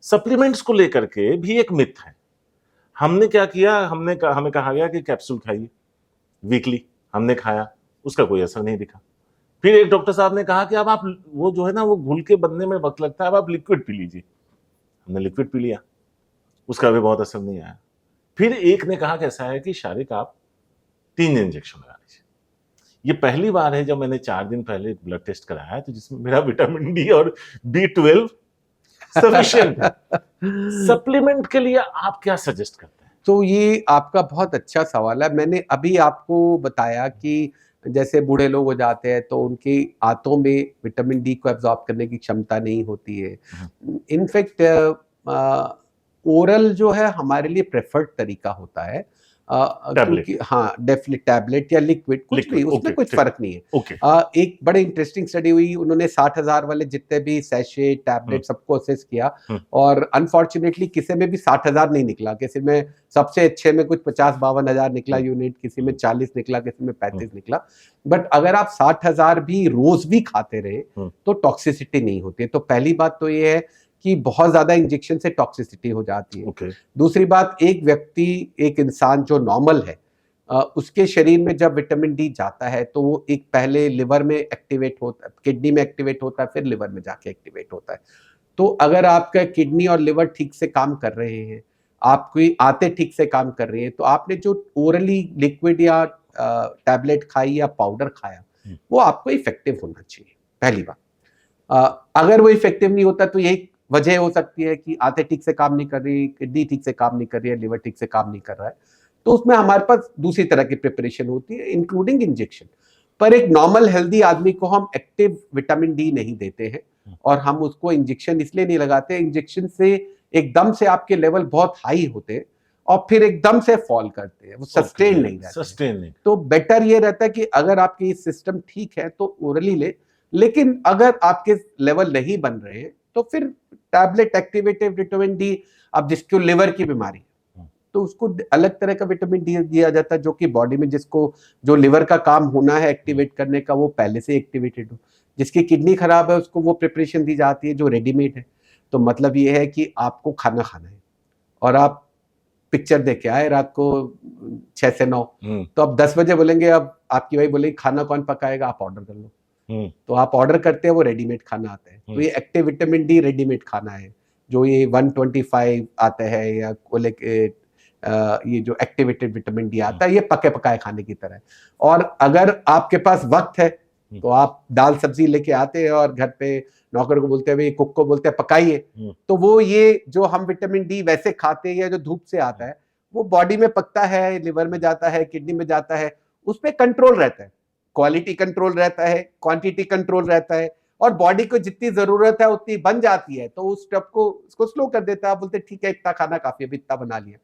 Supplements को लेकर के भी एक मिथ है। हमने क्या किया, हमें कहा गया कि कैप्सूल खाइए वीकली, हमने खाया, उसका कोई असर नहीं दिखा। फिर एक डॉक्टर साहब ने कहा कि अब आप वो जो है ना वो घुल के बनने में वक्त लगता है, अब आप लिक्विड पी लीजिए। हमने लिक्विड पी लिया, उसका भी बहुत असर नहीं आया। फिर एक ने कहा कि ऐसा है कि शारिक आप 3 इंजेक्शन लगा लीजिए। ये पहली बार है जब मैंने 4 दिन पहले ब्लड टेस्ट कराया तो जिसमें मेरा विटामिन डी और B12 सफिशिएंट है। सप्लीमेंट के लिए आप क्या सजेस्ट करते हैं? तो ये आपका बहुत अच्छा सवाल है। मैंने अभी आपको बताया कि जैसे बूढ़े लोग हो जाते हैं तो उनकी आंतों में विटामिन डी को एब्जॉर्ब करने की क्षमता नहीं होती है। इनफैक्ट ओरल जो है हमारे लिए प्रेफर्ड तरीका होता है, क्योंकि हाँ डेफिनेट टैबलेट या लिक्विड कुछ भी, उसमें कुछ फर्क नहीं है। एक बड़े इंटरेस्टिंग स्टडी हुई, उन्होंने 60,000 वाले जितने भी सैशे टैबलेट सबको असेस किया और अनफॉर्चुनेटली किसी में भी 60,000 नहीं निकला। किसी में सबसे अच्छे में कुछ 50-52 हजार निकला यूनिट, किसी में 40 निकला, किसी में 35 निकला। बट अगर आप 60,000 भी रोज भी खाते रहे तो टॉक्सिसिटी नहीं होती है। तो पहली बात तो ये है कि बहुत ज्यादा इंजेक्शन से टॉक्सिसिटी हो जाती है। दूसरी बात, एक व्यक्ति, एक इंसान जो नॉर्मल है, उसके शरीर में जब विटामिन डी जाता है तो वो एक पहले लिवर में एक्टिवेट होता है, किडनी में एक्टिवेट होता है, फिर लिवर में जाके एक्टिवेट होता है। तो अगर आपका किडनी और लिवर ठीक से काम कर रहे हैं, आपकी आंतें ठीक से काम कर रही है, तो आपने जो ओरली लिक्विड या टैबलेट खाई या पाउडर खाया वो आपको इफेक्टिव होना चाहिए, पहली बात। अगर वो इफेक्टिव नहीं होता तो यही वजह हो सकती है कि आंतें ठीक से काम नहीं कर रही, किडनी ठीक से काम नहीं कर रही है, लिवर ठीक से काम नहीं कर रहा है, तो उसमें हमारे पास दूसरी तरह की प्रिपरेशन होती है इंक्लूडिंग इंजेक्शन। पर एक नॉर्मल हेल्दी आदमी को हम एक्टिव विटामिन डी नहीं देते हैं और हम उसको इंजेक्शन इसलिए नहीं लगाते, इंजेक्शन से एकदम से आपके लेवल बहुत हाई होते हैं और फिर एकदम से फॉल करते हैं, वो सस्टेन नहीं रहते। तो बेटर ये रहता है कि अगर आपकी सिस्टम ठीक है तो ओरली ले, लेकिन अगर आपके लेवल नहीं बन रहे हैं तो फिर टैबलेट एक्टिवेटेड विटामिन डी, अब जिसको लिवर की बीमारी तो उसको अलग तरह का विटामिन डी दिया जाता है जो कि बॉडी में जिसको जो लिवर का काम होना है एक्टिवेट करने का वो पहले से एक्टिवेटेड हो। जिसकी किडनी खराब है उसको वो प्रिपरेशन दी जाती है जो रेडीमेड है। तो मतलब ये है कि आपको खाना खाना है और आप पिक्चर देख के आए रात को 6 से 9, तो अब 10 बजे बोलेंगे, अब आपकी वाइफ बोलेगी खाना कौन पकाएगा, आप ऑर्डर कर लो। तो आप ऑर्डर करते हैं, वो रेडीमेड खाना आता है। तो ये एक्टिव विटामिन डी रेडीमेड खाना है जो ये 125 आता है या ये जो एक्टिवेटेड विटामिन डी आता है, ये पके पकाए खाने की तरह है। और अगर आपके पास वक्त है तो आप दाल सब्जी लेके आते हैं और घर पे नौकर को बोलते हैं, कुक को बोलते हैं पकाइए, तो वो ये जो हम विटामिन डी वैसे खाते हैं या जो धूप से आता है वो बॉडी में पकता है, लिवर में जाता है, किडनी में जाता है, उस पर कंट्रोल रहता है, क्वालिटी कंट्रोल रहता है, क्वांटिटी कंट्रोल रहता है और बॉडी को जितनी जरूरत है उतनी बन जाती है। तो उस स्टेप को उसको स्लो कर देता है, बोलते ठीक है इतना खाना काफी, अभी इतना बना लिया।